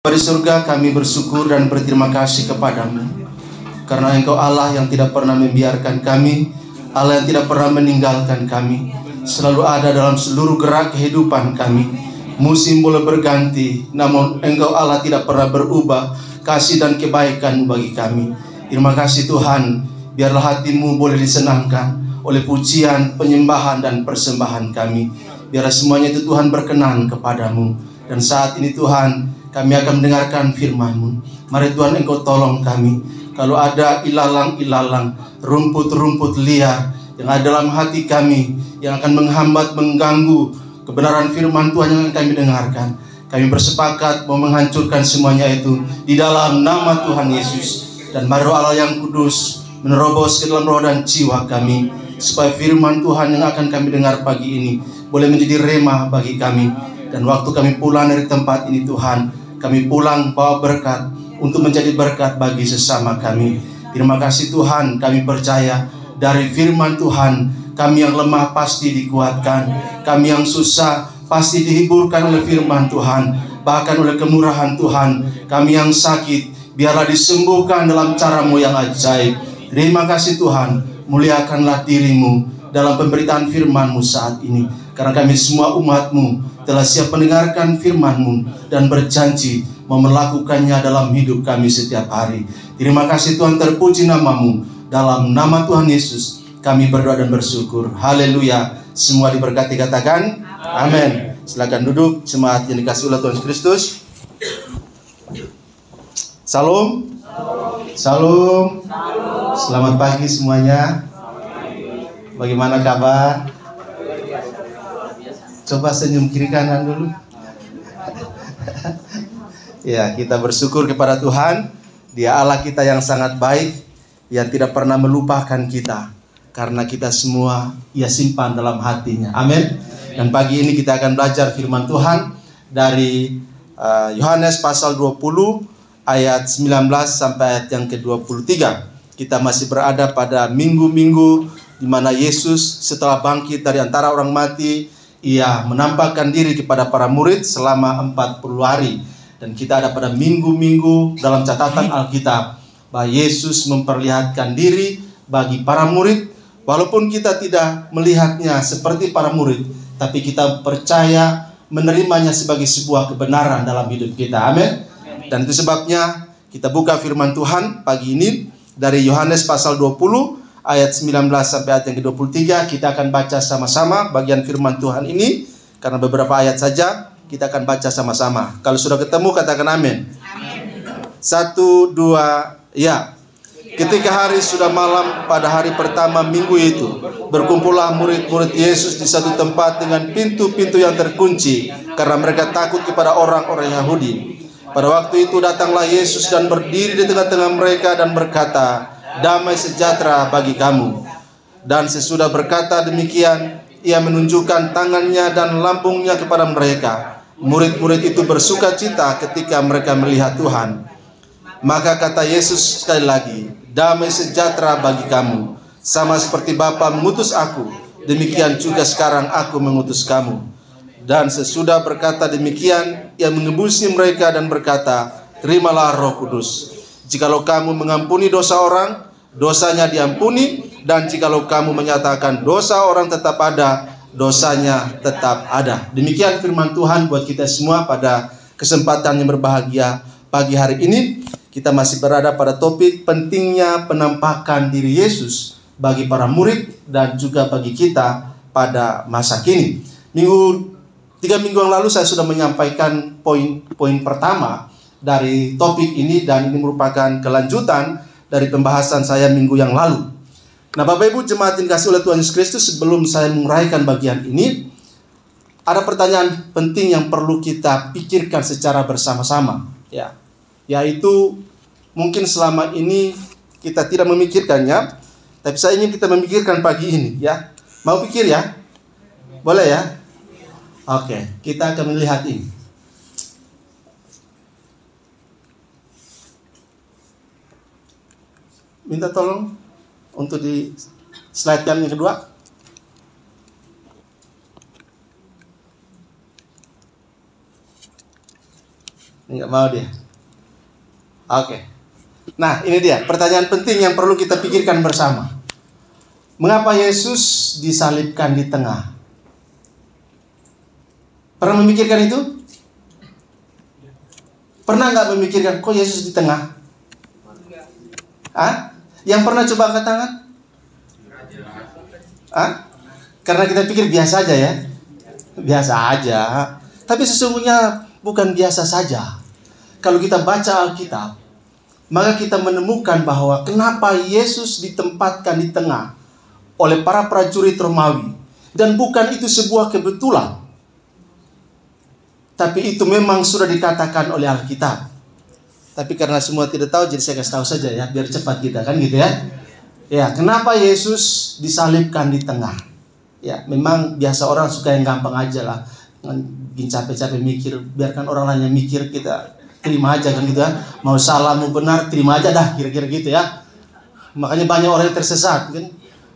Di surga kami bersyukur dan berterima kasih kepadamu, karena Engkau Allah yang tidak pernah membiarkan kami, Allah yang tidak pernah meninggalkan kami, selalu ada dalam seluruh gerak kehidupan kami. Musim boleh berganti, namun Engkau Allah tidak pernah berubah kasih dan kebaikan bagi kami. Terima kasih Tuhan, biarlah hatimu boleh disenangkan oleh pujian, penyembahan dan persembahan kami. Biarlah semuanya itu Tuhan berkenan kepadamu. Dan saat ini Tuhan, kami akan mendengarkan firman-Mu. Mari Tuhan Engkau tolong kami. Kalau ada ilalang-ilalang, rumput-rumput liar yang ada dalam hati kami, yang akan menghambat, mengganggu kebenaran firman Tuhan yang akan kami dengarkan, kami bersepakat mau menghancurkan semuanya itu di dalam nama Tuhan Yesus. Dan mari Roh Allah yang kudus menerobos ke dalam roh dan jiwa kami, supaya firman Tuhan yang akan kami dengar pagi ini boleh menjadi rema bagi kami. Dan waktu kami pulang dari tempat ini Tuhan, kami pulang bawa berkat untuk menjadi berkat bagi sesama kami. Terima kasih Tuhan, kami percaya dari firman Tuhan, kami yang lemah pasti dikuatkan, kami yang susah pasti dihiburkan oleh firman Tuhan, bahkan oleh kemurahan Tuhan. Kami yang sakit biarlah disembuhkan dalam cara-Mu yang ajaib. Terima kasih Tuhan, muliakanlah diri-Mu dalam pemberitaan firman-Mu saat ini, karena kami semua umat-Mu telah siap mendengarkan firman-Mu dan berjanji mau melakukannya dalam hidup kami setiap hari. Terima kasih Tuhan, terpuji nama-Mu. Dalam nama Tuhan Yesus kami berdoa dan bersyukur. Haleluya. Semua diberkati katakan amin. Silakan duduk, jemaat yang dikasihi oleh Tuhan Kristus. Salam. Salam. Selamat pagi semuanya. Bagaimana kabar? Coba senyum kiri kanan dulu. Ya, kita bersyukur kepada Tuhan. Dia Allah kita yang sangat baik, yang tidak pernah melupakan kita, karena kita semua Ia simpan dalam hatinya. Amin. Dan pagi ini kita akan belajar firman Tuhan dari Yohanes pasal 20 ayat 19 sampai ayat yang ke-23. Kita masih berada pada minggu-minggu di mana Yesus setelah bangkit dari antara orang mati, Ia menampakkan diri kepada para murid selama 40 hari. Dan kita ada pada minggu-minggu dalam catatan Alkitab bahwa Yesus memperlihatkan diri bagi para murid. Walaupun kita tidak melihatnya seperti para murid, tapi kita percaya menerimanya sebagai sebuah kebenaran dalam hidup kita. Amin. Dan itu sebabnya kita buka firman Tuhan pagi ini dari Yohanes pasal 20 ayat 19 sampai ayat yang ke-23. Kita akan baca sama-sama bagian firman Tuhan ini, karena beberapa ayat saja kita akan baca sama-sama. Kalau sudah ketemu katakan amin. Amin. 1, 2, ya. Ketika hari sudah malam pada hari pertama minggu itu, berkumpullah murid-murid Yesus di satu tempat dengan pintu-pintu yang terkunci, karena mereka takut kepada orang-orang Yahudi. Pada waktu itu datanglah Yesus dan berdiri di tengah-tengah mereka dan berkata, "Damai sejahtera bagi kamu." Dan sesudah berkata demikian, Ia menunjukkan tangannya dan lambungnya kepada mereka. Murid-murid itu bersuka cita ketika mereka melihat Tuhan. Maka kata Yesus sekali lagi, "Damai sejahtera bagi kamu. Sama seperti Bapa mengutus aku, demikian juga sekarang aku mengutus kamu." Dan sesudah berkata demikian, Ia mengebusi mereka dan berkata, "Terimalah Roh Kudus. Jikalau kamu mengampuni dosa orang, dosanya diampuni. Dan jikalau kamu menyatakan dosa orang tetap ada, dosanya tetap ada." Demikian firman Tuhan buat kita semua pada kesempatan yang berbahagia pagi hari ini. Kita masih berada pada topik pentingnya penampakan diri Yesus bagi para murid dan juga bagi kita pada masa kini. 3 minggu yang lalu saya sudah menyampaikan poin pertama dari topik ini, dan ini merupakan kelanjutan dari pembahasan saya minggu yang lalu. Nah, Bapak Ibu jemaat yang dikasihi oleh Tuhan Yesus Kristus, sebelum saya menguraikan bagian ini, ada pertanyaan penting yang perlu kita pikirkan secara bersama-sama, ya. Yaitu mungkin selama ini kita tidak memikirkannya, tapi saya ingin kita memikirkan pagi ini, ya. Mau pikir ya? Boleh ya? Oke, kita akan melihat ini. Minta tolong untuk di slide yang kedua. Enggak mau dia. Oke. Nah, ini dia pertanyaan penting yang perlu kita pikirkan bersama. Mengapa Yesus disalibkan di tengah? Pernah memikirkan itu? Pernah nggak memikirkan kok Yesus di tengah? Yang pernah coba angkat tangan? Karena kita pikir biasa aja ya. Biasa aja. Tapi sesungguhnya bukan biasa saja. Kalau kita baca Alkitab, maka kita menemukan bahwa kenapa Yesus ditempatkan di tengah oleh para prajurit Romawi. Dan bukan itu sebuah kebetulan. Tapi itu memang sudah dikatakan oleh Alkitab. Tapi karena semua tidak tahu, jadi saya kasih tahu saja ya, biar cepat kita kan gitu ya. Ya, kenapa Yesus disalibkan di tengah? Ya, memang biasa orang suka yang gampang aja lah. Bikin capek-capek mikir, biarkan orang lain yang mikir, kita terima aja kan gitu kan. Mau salah mau benar, terima aja dah, kira-kira gitu ya. Makanya banyak orang yang tersesat kan,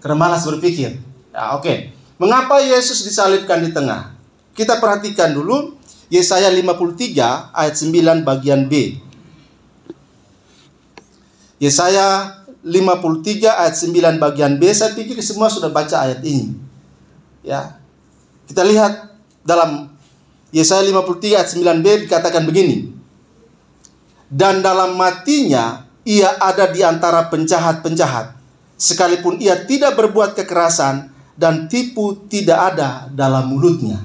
karena malas berpikir. Ya, oke. Mengapa Yesus disalibkan di tengah? Kita perhatikan dulu Yesaya 53 ayat 9 bagian B. Yesaya 53 ayat 9 bagian B. Saya pikir semua sudah baca ayat ini. Ya. Kita lihat dalam Yesaya 53 ayat 9b dikatakan begini. Dan dalam matinya ia ada di antara penjahat-penjahat, sekalipun ia tidak berbuat kekerasan dan tipu tidak ada dalam mulutnya.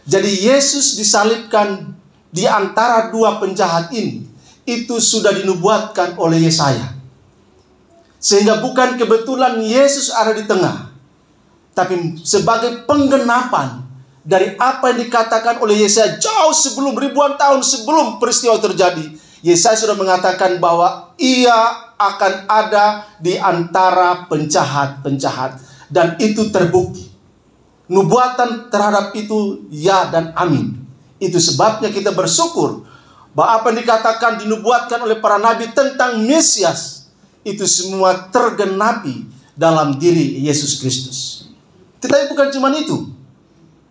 Jadi Yesus disalibkan di antara dua penjahat ini. Itu sudah dinubuatkan oleh Yesaya. Sehingga bukan kebetulan Yesus ada di tengah, tapi sebagai penggenapan dari apa yang dikatakan oleh Yesaya jauh sebelum, ribuan tahun sebelum peristiwa terjadi. Yesaya sudah mengatakan bahwa ia akan ada di antara penjahat-penjahat. Dan itu terbukti. Nubuatan terhadap itu ya dan amin. Itu sebabnya kita bersyukur bahwa apa yang dikatakan dinubuatkan oleh para nabi tentang Mesias, itu semua tergenapi dalam diri Yesus Kristus. Tetapi bukan cuma itu.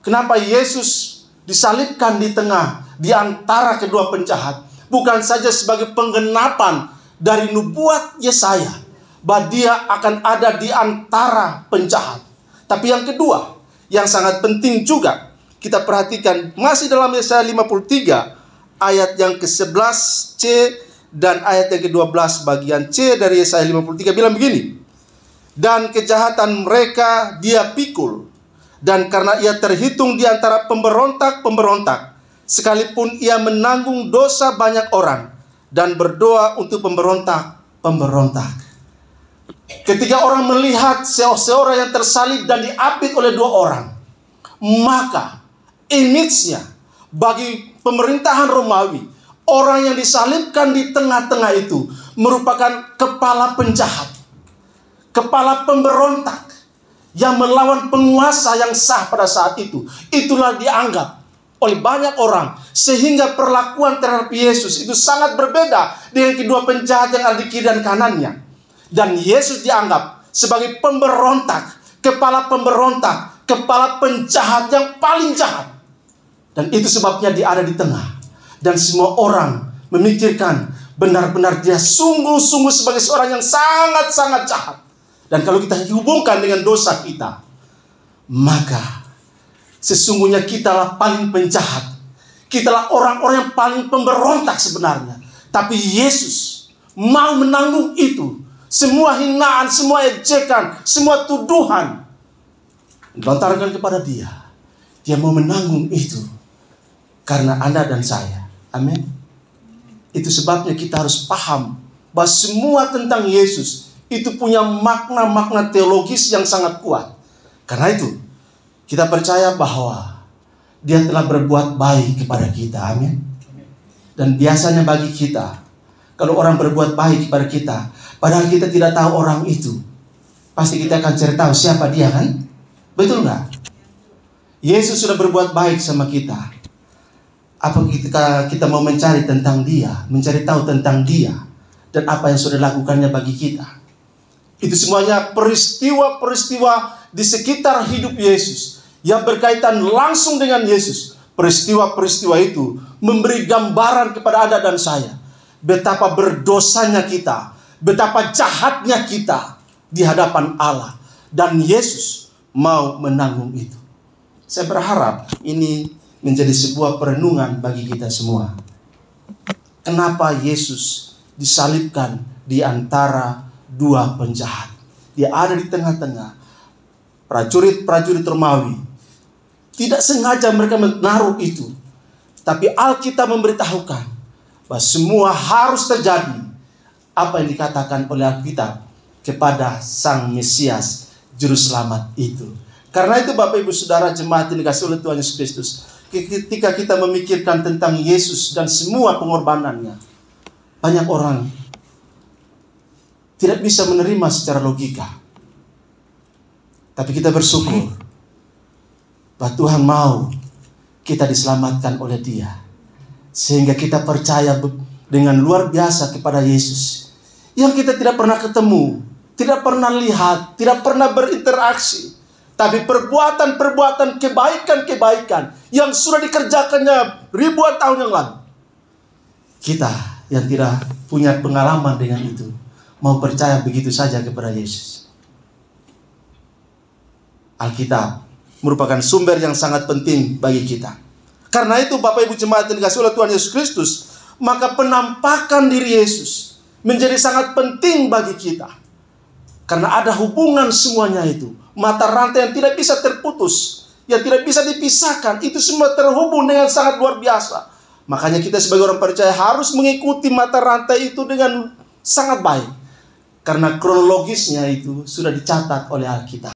Kenapa Yesus disalibkan di tengah, di antara kedua penjahat? Bukan saja sebagai penggenapan dari nubuat Yesaya, bahwa dia akan ada di antara penjahat. Tapi yang kedua, yang sangat penting juga, kita perhatikan masih dalam Yesaya 53, ayat yang ke-11C dan ayat yang ke-12 bagian C dari Yesaya 53 bilang begini. Dan kejahatan mereka dia pikul, dan karena ia terhitung di antara pemberontak-pemberontak, sekalipun ia menanggung dosa banyak orang dan berdoa untuk pemberontak-pemberontak. Ketika orang melihat seorang yang tersalib dan diapit oleh dua orang, maka image-nya bagi pemerintahan Romawi, orang yang disalibkan di tengah-tengah itu merupakan kepala penjahat, kepala pemberontak yang melawan penguasa yang sah pada saat itu. Itulah dianggap oleh banyak orang, sehingga perlakuan terhadap Yesus itu sangat berbeda dengan kedua penjahat yang ada di kiri dan kanannya. Dan Yesus dianggap sebagai pemberontak, kepala pemberontak, kepala penjahat yang paling jahat. Dan itu sebabnya dia ada di tengah. Dan semua orang memikirkan benar-benar dia sungguh-sungguh sebagai seorang yang sangat-sangat jahat. Dan kalau kita hubungkan dengan dosa kita, maka sesungguhnya kitalah paling penjahat. Kitalah orang-orang yang paling pemberontak sebenarnya. Tapi Yesus mau menanggung itu. Semua hinaan, semua ejekan, semua tuduhan dilontarkan kepada dia. Dia mau menanggung itu karena Anda dan saya. Amin. Itu sebabnya kita harus paham bahwa semua tentang Yesus itu punya makna-makna teologis yang sangat kuat. Karena itu kita percaya bahwa dia telah berbuat baik kepada kita. Amin. Dan biasanya bagi kita, kalau orang berbuat baik kepada kita, padahal kita tidak tahu orang itu, pasti kita akan cari tahu siapa dia kan? Betul nggak? Yesus sudah berbuat baik sama kita. Apa kita mau mencari tentang dia, mencari tahu tentang dia, dan apa yang sudah lakukannya bagi kita? Itu semuanya peristiwa-peristiwa di sekitar hidup Yesus yang berkaitan langsung dengan Yesus. Peristiwa-peristiwa itu memberi gambaran kepada Anda dan saya betapa berdosanya kita, betapa jahatnya kita di hadapan Allah, dan Yesus mau menanggung itu. Saya berharap ini menjadi sebuah perenungan bagi kita semua. Kenapa Yesus disalibkan di antara dua penjahat? Dia ada di tengah-tengah prajurit-prajurit Romawi. Tidak sengaja mereka menaruh itu, tapi Alkitab memberitahukan bahwa semua harus terjadi apa yang dikatakan oleh Alkitab kepada Sang Mesias, Juru Selamat itu. Karena itu Bapak Ibu Saudara jemaat yang dikasihi oleh Tuhan Yesus Kristus, ketika kita memikirkan tentang Yesus dan semua pengorbanannya, banyak orang tidak bisa menerima secara logika. Tapi kita bersyukur bahwa Tuhan mau kita diselamatkan oleh Dia, sehingga kita percaya dengan luar biasa kepada Yesus yang kita tidak pernah ketemu, tidak pernah lihat, tidak pernah berinteraksi, tapi perbuatan-perbuatan kebaikan-kebaikan yang sudah dikerjakannya ribuan tahun yang lalu. Kita yang tidak punya pengalaman dengan itu mau percaya begitu saja kepada Yesus. Alkitab merupakan sumber yang sangat penting bagi kita. Karena itu Bapak Ibu jemaat yang dikasihi oleh Tuhan Yesus Kristus, maka penampakan diri Yesus menjadi sangat penting bagi kita. Karena ada hubungan semuanya itu. Mata rantai yang tidak bisa terputus, yang tidak bisa dipisahkan, itu semua terhubung dengan sangat luar biasa. Makanya kita sebagai orang percaya harus mengikuti mata rantai itu dengan sangat baik. Karena kronologisnya itu sudah dicatat oleh Alkitab.